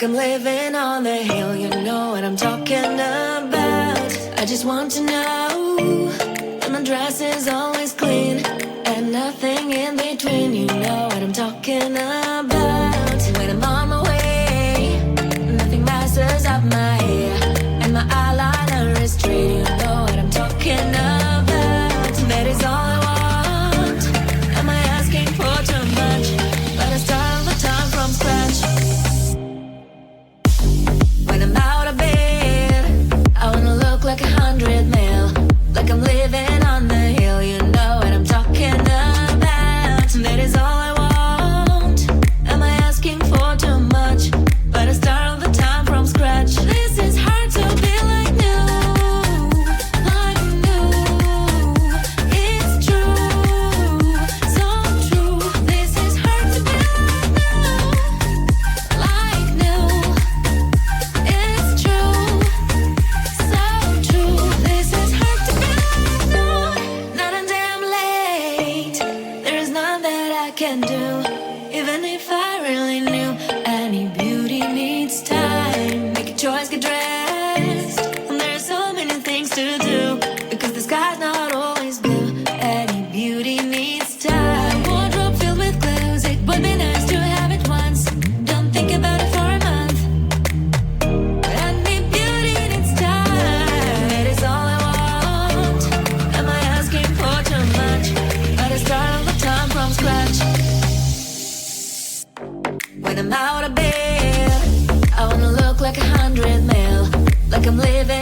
like I'm living on the hill. You know what I'm talking about. I just want to know that my dress is always clean and nothing in between. You know what I'm talking about. When I'm on my way, nothing messes up my hair, and my eyeliner is straight. You know what I'm talking about. That is all I want. Am I asking for too much? But I start all the time from scratch. When I'm out of bed, I wanna look like 100 mil, like I'm living on the hill. You know what I'm talking about. That is all I want. Am I asking for too much? But I start all the time from scratch. This is hard to be like new, like new. It's true, so true. This is hard to be like new, it's true, so true. This is hard to be like new. Not a damn late. There is none that I can do, even if I really knew. Any beauty needs time. Make a choice, get dressed. And there's so many things to do, because the sky's not always blue. Any beauty needs time. Wardrobe filled with clothes, it would be nice to have it once. Don't think about it for a month. Any beauty needs time. That is all I want. Am I asking for too much? But I start all the time from scratch. When I'm out of bed, I wanna look like 100 mil, like I'm living